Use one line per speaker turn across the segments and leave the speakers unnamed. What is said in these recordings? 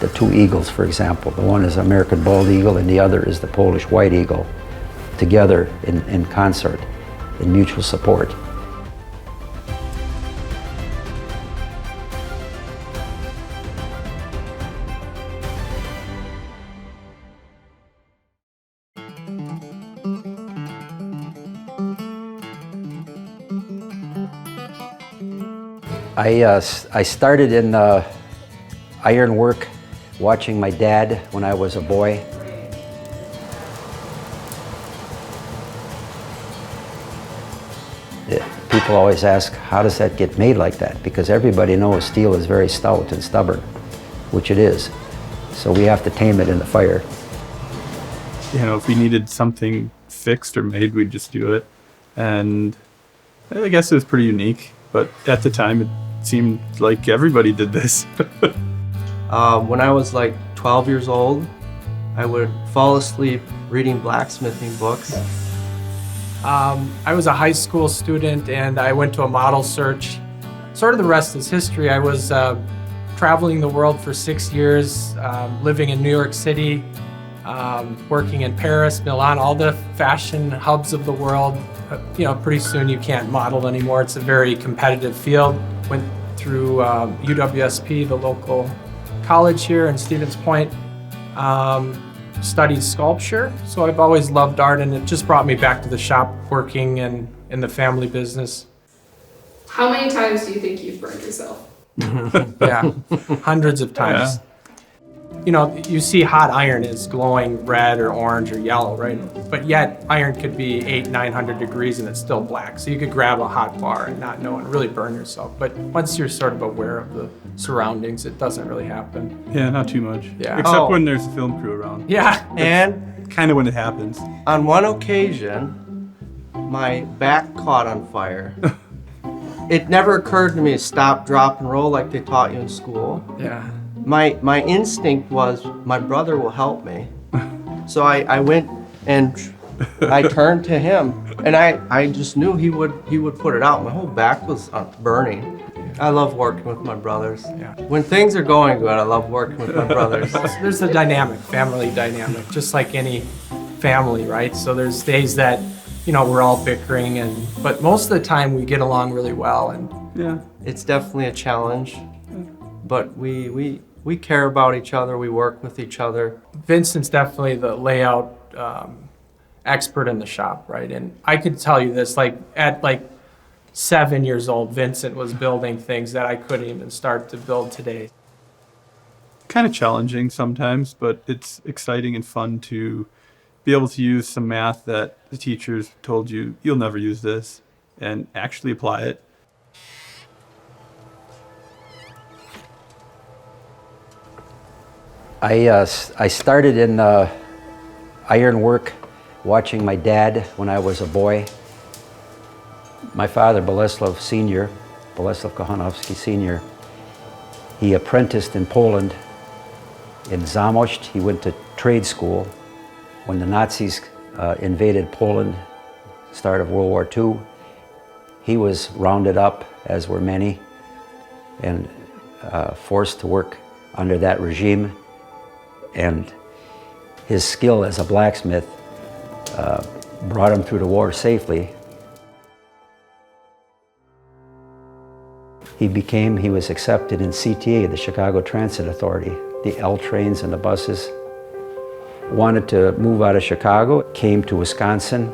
the two eagles, for example. The one is American bald eagle and the other is the Polish white eagle, together in concert, in mutual support. I started in iron work watching my dad when I was a boy. People always ask, how does that get made like that? Because everybody knows steel is very stout and stubborn, which it is. So we have to tame it in the fire.
You know, if we needed something fixed or made, we'd just do it. And I guess it was pretty unique, but at the time it seemed like everybody did this.
When I was like 12 years old, I would fall asleep reading blacksmithing books.
I was a high school student and I went to a model search. Sort of the rest is history. I was traveling the world for 6 years, living in New York City, working in Paris, Milan, all the fashion hubs of the world. You know, pretty soon you can't model anymore. It's a very competitive field. Went through UWSP, the local college here in Stevens Point. Studied sculpture, so I've always loved art, and it just brought me back to the shop working in the family business.
How many times do you think you've burned yourself?
Yeah, hundreds of times.
Yeah.
You know, you see hot iron is glowing red or orange or yellow, right? But yet iron could be 800-900 degrees and it's still black. So you could grab a hot bar and not know and really burn yourself. But once you're sort of aware of the surroundings, it doesn't really happen.
Yeah, not too much.
Yeah.
Except when there's a film crew around.
Yeah.
And
Kind of when it happens.
on one occasion, my back caught on fire. It never occurred to me to stop, drop, and roll like they taught you in school.
Yeah.
My instinct was my brother will help me. So I went and I turned to him and I just knew he would put it out. My whole back was burning. I love working with my brothers.
Yeah.
When things are going good, I love working with my brothers.
There's a dynamic, family dynamic, just like any family, right? So there's days that, you know, we're all bickering, but most of the time we get along really well. And
Yeah.
It's definitely a challenge, but we care about each other, we work with each other.
Vincent's definitely the layout expert in the shop, right? And I could tell you this, like at 7 years old, Vincent was building things that I couldn't even start to build today.
Kind of challenging sometimes, but it's exciting and fun to be able to use some math that the teachers told you, you'll never use this, and actually apply it.
I started in iron work watching my dad when I was a boy. My father, Boleslaw Kochanowski Sr., he apprenticed in Poland, in Zamość. He went to trade school. When the Nazis invaded Poland, start of World War II, he was rounded up, as were many, and forced to work under that regime. And his skill as a blacksmith brought him through the war safely. He was accepted in CTA, the Chicago Transit Authority, the L trains and the buses. Wanted to move out of Chicago, came to Wisconsin.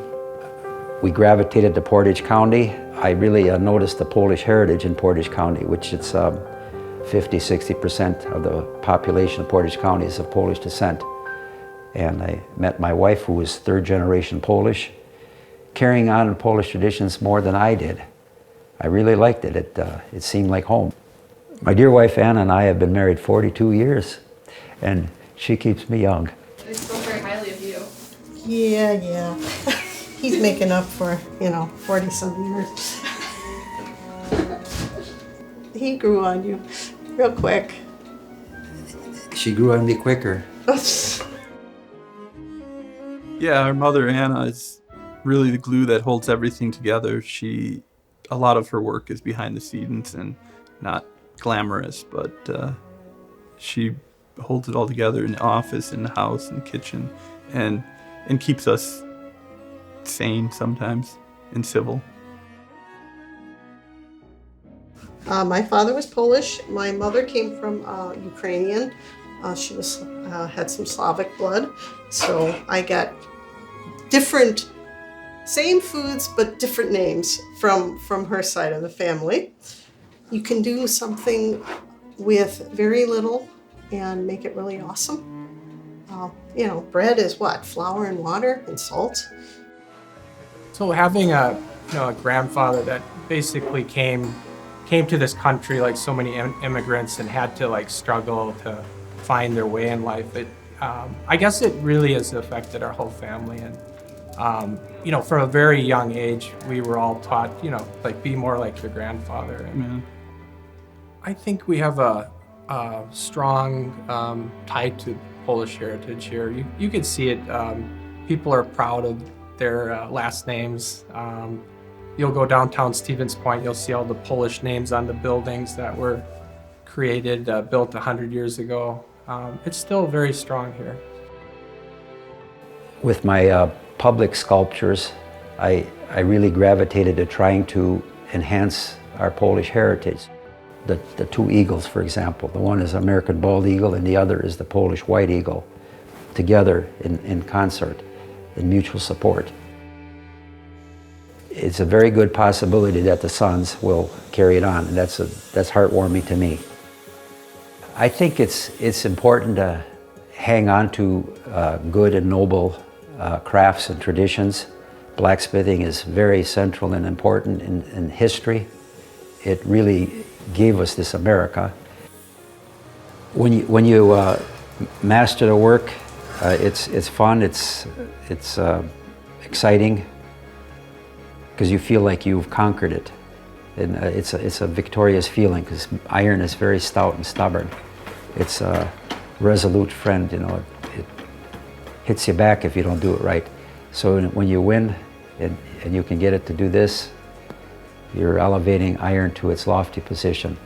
We gravitated to Portage County. I really noticed the Polish heritage in Portage County, which it's 50-60% of the population of Portage County is of Polish descent. And I met my wife, who was third generation Polish, carrying on in Polish traditions more than I did. I really liked it. It seemed like home. My dear wife Anna and I have been married 42 years, and she keeps me young.
They spoke very highly of you.
Yeah. He's making up for, 40-some years. He grew on you real quick.
She grew on me quicker.
Yeah, our mother, Anna, is really the glue that holds everything together. A lot of her work is behind the scenes and not glamorous, but she holds it all together in the office, in the house, in the kitchen, and keeps us sane sometimes and civil.
My father was Polish. My mother came from Ukrainian. She had some Slavic blood, so I got different, same foods but different names from her side of the family. You can do something with very little and make it really awesome. Bread is what? Flour and water and salt.
So having a grandfather that basically came to this country like so many immigrants and had to like struggle to find their way in life, I guess it really has affected our whole family. And from a very young age, we were all taught, be more like your grandfather. And I think we have a strong tie to Polish heritage here. You can see it. People are proud of their last names. You'll go downtown Stevens Point, you'll see all the Polish names on the buildings that were created, built 100 years ago. It's still very strong here.
With my public sculptures, I really gravitated to trying to enhance our Polish heritage. The two eagles, for example, the one is American bald eagle and the other is the Polish white eagle, together in concert, in mutual support. It's a very good possibility that the sons will carry it on, and that's heartwarming to me. I think it's important to hang on to good and noble crafts and traditions. Blacksmithing is very central and important in history. It really gave us this America. When you master the work, it's fun. It's exciting because you feel like you've conquered it, and it's a victorious feeling because iron is very stout and stubborn. It's a resolute friend. It hits you back if you don't do it right. So when you win and you can get it to do this, you're elevating iron to its lofty position.